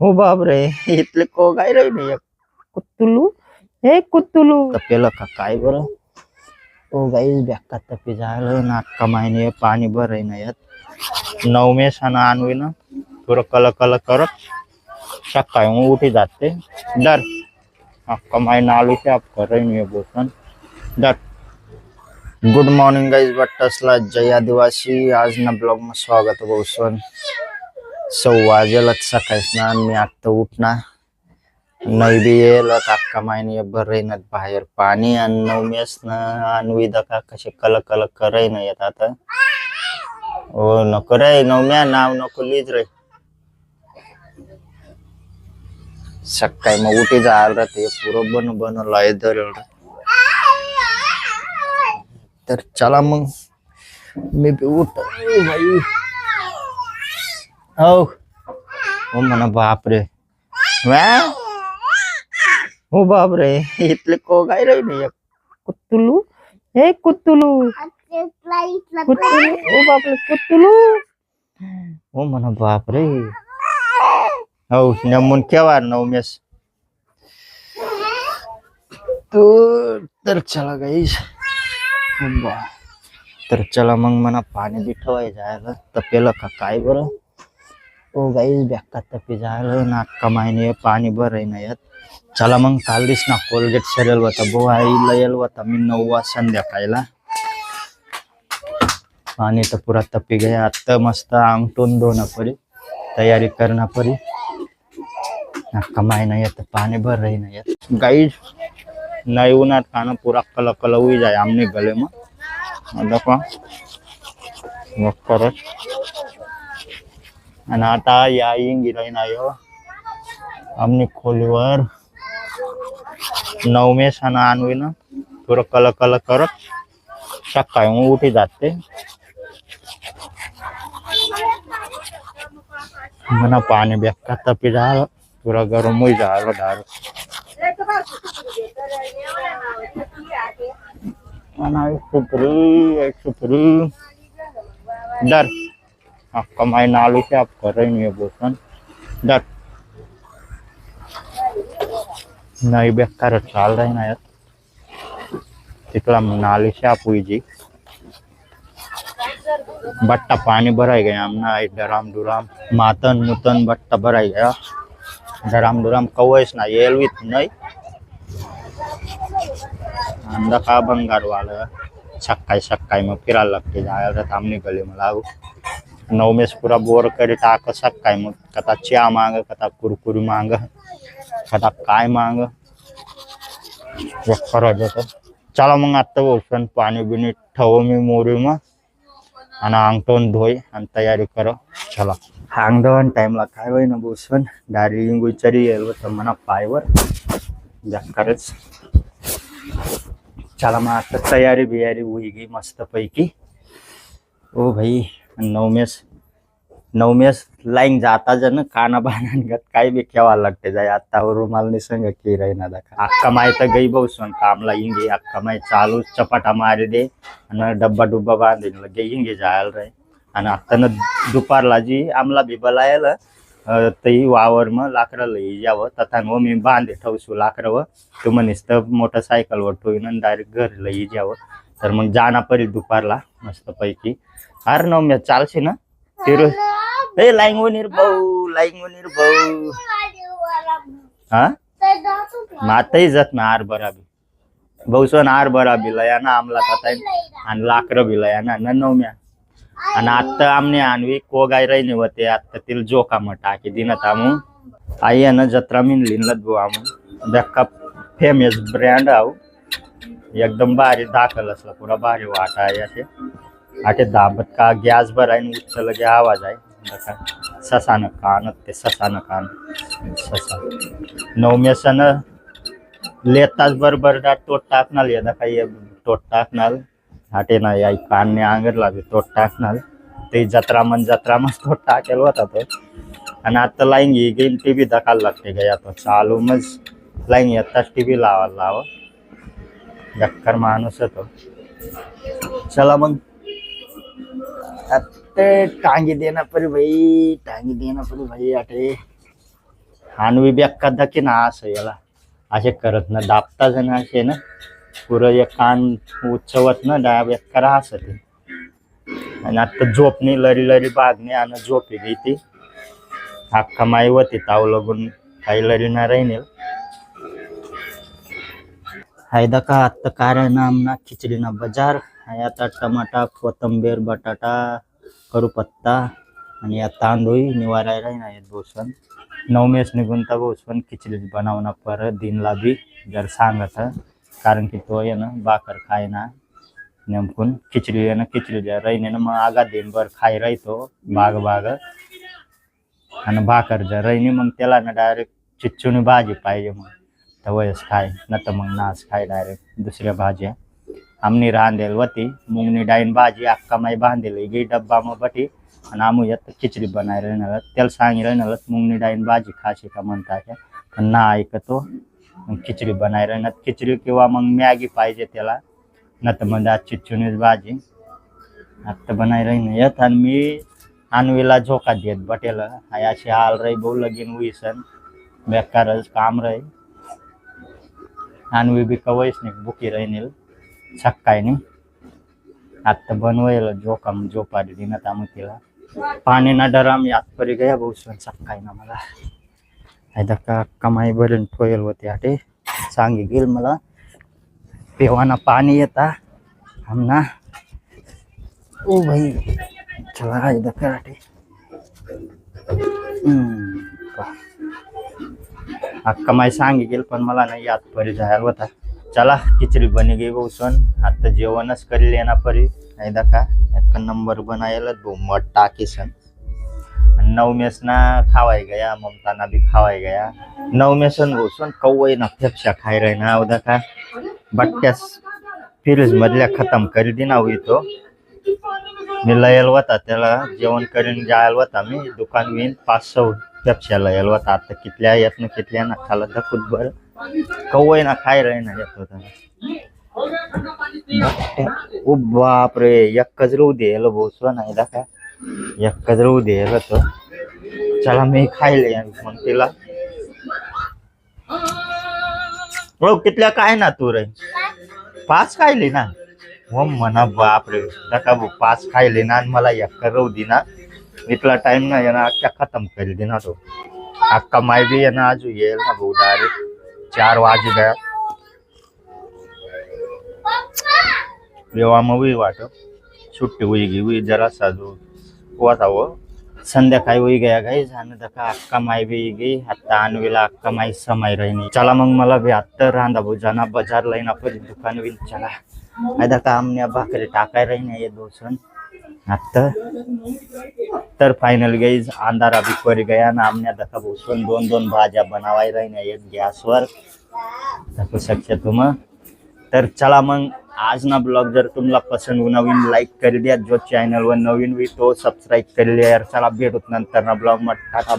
हो बाप रे, इथले को काय रे नाही कुत्तुलू, हे कुत्तुलू तपेलं का काय बरं. ओ गाईस बेक्का तपी झालं ना कमाईने पाणी बरं ना यात नवमेशाना आणवी ना थोडं कल कल करत सकाळी उठी जाते डर कमाई नालू से आप कर रही नहीं बोसन डर. गुड मॉर्निंग गाइस बट्टसला जय आदिवासी. आज ना ब्लॉग में स्वागत है बोसन. 6 वाजेलाच सकाळी स्नान मी आता उठणार नाही बी येईल अक्का माहिनी बरं बाहेर पाणी आणि नवमेस ना आणवी दका कसे कल कल कराय ना येत आता. ओ नको रे नवम्या नाव नको लिहित रे. सकाळी मग उठी जायला राहते पुरं बन बन लय दर. तर चला मग मी बी उठ भाई. हो म्हणा बाप रे हो बाप रे, इथले को काय रे नाही कुत्तुलू, हे कुत्तुलू कुत्तुलू. हो बाप रे कुत्तुलू. हो म्हणा बाप रे. हो नेमून केव्हा नवमेस तो. तर चला गाईस तर चला मग म्हणा पाणी बी ठेवाय जायला तपेलं का काय बरं. ओ गाईस बेक्का तपी झालं ना कमाईने पाणी बरं ना यात. चला मग काल दिस ना कोलगेट सरेल होता बो आईला येल होता मी 9 वाज संध्याकाळला. पाणी तर पुरा तपी गया आता मस्त अंगटून धोना परी तयारी करना परी कमाई नाही येत पाणी भर रही नाही येत गाईस. नाही उन्हात खाना पूरा कल कल हुई जाए आमने गले में देखो करत. आणि आता या गिराई नाही आमने खोलीवर नवमेशाना आणवी ना थोडं कल कल करत सकाळी उठी जाते म्हणा पाणी बेक्का तपी झालं पुरा गरम होई झालं डार. सुपरी डर कमाई नालू से आप कर रही नहीं बोसन डर नहीं बेकार चाल रही ना यार तिकला नाली से आप हुई जी बट्टा पानी भराई गया हमना डराम डुराम मातन मुतन बट्टा भराई गया डराम डुराम कवैस ना येलवित नहीं अंदा का बंगार वाला सकाळी मग फिरायला लागते जायला आमने गली में लागू. नवमेश पूरा बोर करी टाक सकाळी मग कथा चा मांग कथा कुरकुरी मांग कथा काय मांग करत होत. चला मग आता बोसन पाणी बिनी ठेव मी मोरी मग आणि अंगठवून धोई आणि तयारी कर. चला अंग धुवान टाइमला काय होई ना बोसन दारी गुचरी येल होतं म्हणा पायवर खरंच. चला मग आता तयारी बियारी हुई गई मस्त पैकी. ओ भाई नवमेस लाईन जाता जन काना बाना काही बी केवा लागते जाय आता रुमाल निसंग की राहीना दाखा अक्का माय तर गई बसून कामला इंगे अक्का माय चालू चपाटा मारी दे आणि डब्बा डुब्बा बांधीन लगे इंगे जायला रे. आणि आता न दुपारला जी आमला बी बलायला तई वावर मग लाकडं लई जावं तथा मग मी बांधे ठेवसू लाकडं व तू म्हणीस तर मोटरसायकलवर ठेवून डायरेक्ट घर लई जावं. तर मग जाना परी दुपारला मस्त पैकी. अरे नवम्या चालशी ना तिरू ए लाईंगोनीर भाऊ हा मातही जात ना आर बराबी भाऊसन आर बराबी लया ना आमला तथा आणि लाकडं बी लया ना नवम्या. आणि आता आमने आणवी को गाय रही नहीं होते आता तिल जोका मग टाकी दिन आमू आई है ना जत्रा मिन लिनलत बो आमू बेक्का फेमस ब्रँड आव एकदम भारी दाखल असला पुरा भारी वाटा आहे असे आटे दाबत का गॅस भराय उच्च लगे आवाज आहे ससानं कान ते ससानं कान ससा नवमेसन लेताच बरोबर तोट टाकणार ये काही तोट टाकणार हाटे ना या कान आंगरला बी तोट टाकणार ते जत्रा मन तोट टाकेल होता तो. आणि आता लाईन गेली टीव्ही दखायला लागते गा आता चालू मग लाईन येताच टीव्ही लावा डक्कर माणूस होतो. चला मग टांगी देना परी भाई आटे आणवी बेक्का दाखी ना असं याला असे करत ना दाबता जण असे ना पुरं एक कान उच्चवत ना डाब करा असं ते. आणि आता झोपणी लरी लरी बागणे आणि झोपी गई ती अख्खा माई होती ताव लगून काही लरी ना राहील. हायदा का आता कारण ना खिचडी ना बाजार आहे. आता टमाटा कोथंबीर बटाटा कढीपत्ता आणि या तांदूळ निवाराय राहीना येत बसून 9 मेस निघून तर बसून खिचडी बनवणं परत दिनला बी जर सांगत कारण की तो आहे ना भाकर खाय ना नेमकून खिचडी आहे ना खिचडी राहीने ना मग आगा दिनभर खाय राहतो बाग बाग आणि भाकर जर राहिनी मग त्याला ना डायरेक्ट चिच्चूनी भाजी पाहिजे मग तर वयस खाय न तर मग नाच खाय डायरेक्ट दुसऱ्या भाज्या आमनी रांधेल होती मुंगनी डाईन भाजी अक्का माई बांधेल गी डब्बा मग बटी आणि आम्ही यात खिचडी बनाय राहणार त्याला सांगी राहणार मुंगनी डाईन भाजी खाशी का म्हणता पण ना ऐकतो मग खिचडी बनाय राहणार खिचडी किंवा मग मॅगी पाहिजे त्याला न तर मग आज चिच्चूनीच भाजी आत्ता बनाय राहीन येत. आणि मी आणवीला झोका देत बटेल अशी हाल राही भाऊ लगीन उईसन बेकारच काम राही. आणवी बी कवयच नाही बुकी राहील सकाळी नाही आत्ता बनवायला झोका मग झोपारी दिनात आम्ही तिला पाणी ना डराम यातपरी गया भाऊ सकाळी ना मला हायदा का कमाई भरून ठोयल होते आटे सांगी गेल मला पेवाना पाणी येता हमना ओ भाई चला हायदा का आटे अक्का माई सांगी गेल पण मला नाही यात परी जायला होता. चला खिचडी बनी गई भाऊ आता जेवणच करी ना परी हायदा का एक नंबर बनायला भाऊ मठ टाकी सन 9 मेस ना खावाय गया ममताना भी खावाय गया 9 मेसन भाऊ कौवई ना फेपशा खाय रहे ना उदा का बट्ट्यास फ्रीज मधल्या खतम करी दिना हुई तो मी लयल होता त्याला जेवण करीन जायला होता मी दुकान विन 500 पेप्स्या लयल होता आता कितल्या येत ना कितल्या ना खाला तर खुदभर कौवई ना खाय रहे ना येत होता. ओ बाप रे एक कजरू देल भाऊ नाही दा का एक कजरू देल तो चला मी खायले मग तिला हो कितल्या काय ना तू रे 5 खायली ना हो म्हणा बाप रे नका भाऊ 5 खायले ना आणि मला एक करू दिना इतला टाइम ना ना अख्खा खतम करी देना तो अक्का माय भी है ना आज येईल ना भाऊ डायरेक्ट 4 वाजे गया जेव्हा मग वाट सुट्टी हुई गई हुई जरा सा जो होता वो संध्याकाळी होई गया गाई जाणं दका अक्का माय बी गई आता आणवीला अक्का माई समय रही चला मग मला भी आता रांधा भाऊ जाना बाजार लाईना परी दुकान विन चला आयदा का आमने भाकरी टाकाय रही नाही दोसन आता तर फायनल गई अंधारा भी परी गया ना आमने दका भाऊ 2 भाज्या बनावाय रही नाही एक गॅसवर दाखवू शकता तुम्ही. तर चला मग आज ना ब्लॉग जर तुम्हाला पसंद हो नवीन लाईक कर दिया जो चॅनल वर नवीन हुई तो सबस्क्राईब कर लिया यार. चला भेटूत नंतर ना ब्लॉग मध्ये टाटा.